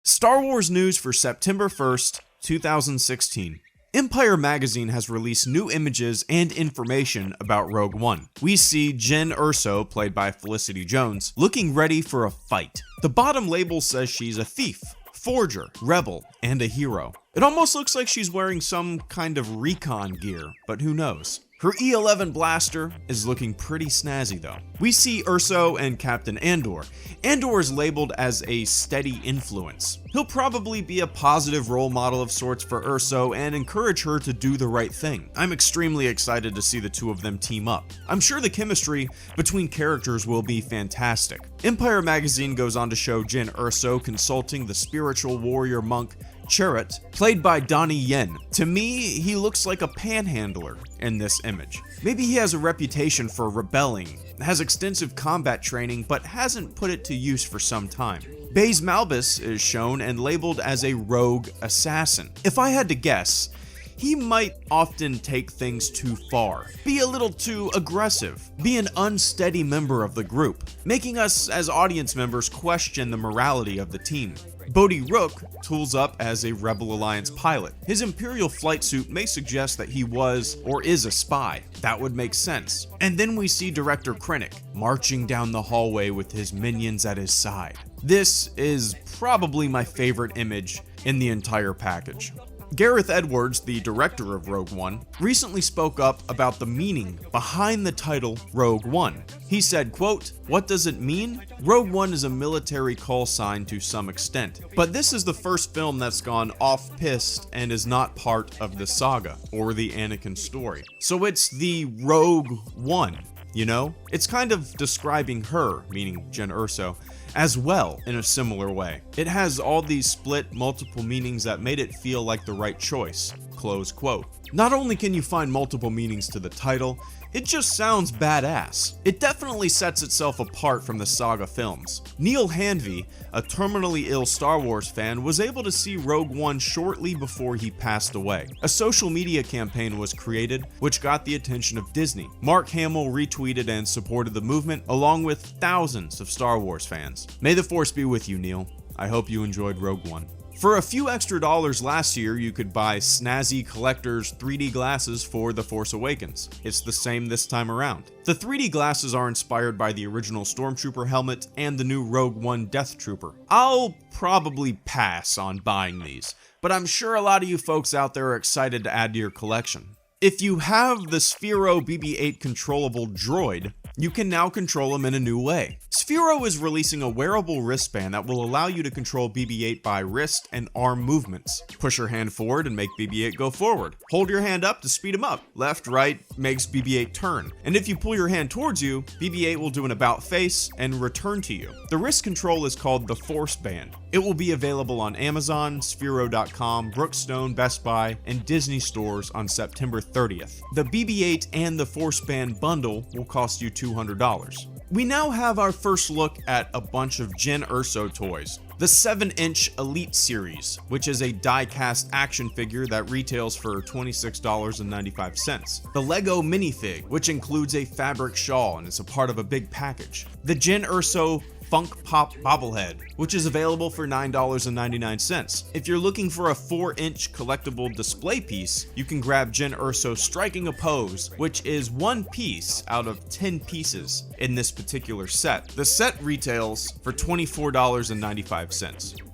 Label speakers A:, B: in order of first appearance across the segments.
A: Star Wars news for September 1st, 2016. Empire Magazine has released new images and information about Rogue One. We see Jyn Erso, played by Felicity Jones, looking ready for a fight. The bottom label says she's a thief, forger, rebel, and a hero. It almost looks like she's wearing some kind of recon gear, but who knows? Her E11 blaster is looking pretty snazzy though. We see Erso and Captain Andor. Andor is labeled as a steady influence. He'll probably be a positive role model of sorts for Erso and encourage her to do the right thing. I'm extremely excited to see the two of them team up. I'm sure the chemistry between characters will be fantastic. Empire Magazine goes on to show Jyn Erso consulting the spiritual warrior monk Chirrut, played by Donnie Yen. To me, he looks like a panhandler in this image. Maybe he has a reputation for rebelling, has extensive combat training, but hasn't put it to use for some time. Baze Malbus is shown and labeled as a rogue assassin. If I had to guess, he might often take things too far, be a little too aggressive, be an unsteady member of the group, making us as audience members question the morality of the team. Bodhi Rook tools up as a Rebel Alliance pilot. His Imperial flight suit may suggest that he was or is a spy. That would make sense. And then we see Director Krennic marching down the hallway with his minions at his side. This is probably my favorite image in the entire package. Gareth Edwards, the director of Rogue One, recently spoke up about the meaning behind the title Rogue One. He said, quote, "What does it mean? Rogue One is a military call sign to some extent, but this is the first film that's gone off-piste and is not part of the saga or the Anakin story. So it's the Rogue One, you know? It's kind of describing her, meaning Jyn Erso, as well in a similar way. It has all these split multiple meanings that made it feel like the right choice." Close quote. Not only can you find multiple meanings to the title, it just sounds badass. It definitely sets itself apart from the saga films. Neil Hanvey, a terminally ill Star Wars fan, was able to see Rogue One shortly before he passed away. A social media campaign was created, which got the attention of Disney. Mark Hamill retweeted and supported the movement, along with thousands of Star Wars fans. May the Force be with you, Neil. I hope you enjoyed Rogue One. For a few extra dollars last year, you could buy snazzy collector's 3D glasses for The Force Awakens. It's the same this time around. The 3D glasses are inspired by the original Stormtrooper helmet and the new Rogue One Death Trooper. I'll probably pass on buying these, but I'm sure a lot of you folks out there are excited to add to your collection. If you have the Sphero BB-8 controllable droid, you can now control him in a new way. Sphero is releasing a wearable wristband that will allow you to control BB-8 by wrist and arm movements. Push your hand forward and make BB-8 go forward. Hold your hand up to speed him up. Left, right makes BB-8 turn. And if you pull your hand towards you, BB-8 will do an about face and return to you. The wrist control is called the Force Band. It will be available on Amazon, Sphero.com, Brookstone, Best Buy, and Disney stores on September 30th. The BB-8 and the Force Band bundle will cost you $200. We now have our first look at a bunch of Jyn Erso toys. The 7-inch Elite Series, which is a die-cast action figure that retails for $26.95. The Lego Minifig, which includes a fabric shawl and is a part of a big package. The Jyn Erso Funk Pop bobblehead, which is available for $9.99. If you're looking for a 4-inch collectible display piece, you can grab Jyn Erso Striking a Pose, which is one piece out of 10 pieces in this particular set. The set retails for $24.95.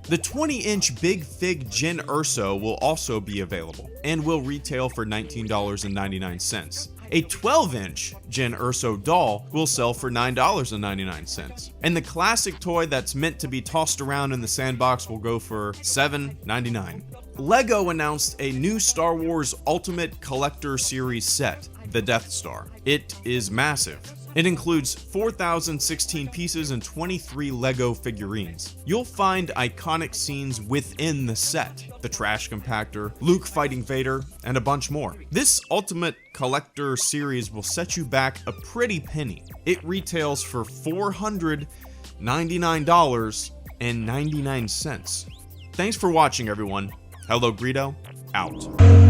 A: The 20-inch Big Fig Jyn Erso will also be available and will retail for $19.99. A 12-inch Jyn Erso doll will sell for $9.99. And the classic toy that's meant to be tossed around in the sandbox will go for $7.99. LEGO announced a new Star Wars Ultimate Collector Series set, the Death Star. It is massive. It includes 4,016 pieces and 23 LEGO figurines. You'll find iconic scenes within the set, the trash compactor, Luke fighting Vader, and a bunch more. This Ultimate Collector Series will set you back a pretty penny. It retails for $499.99. Thanks for watching, everyone. HelloGreedo, out.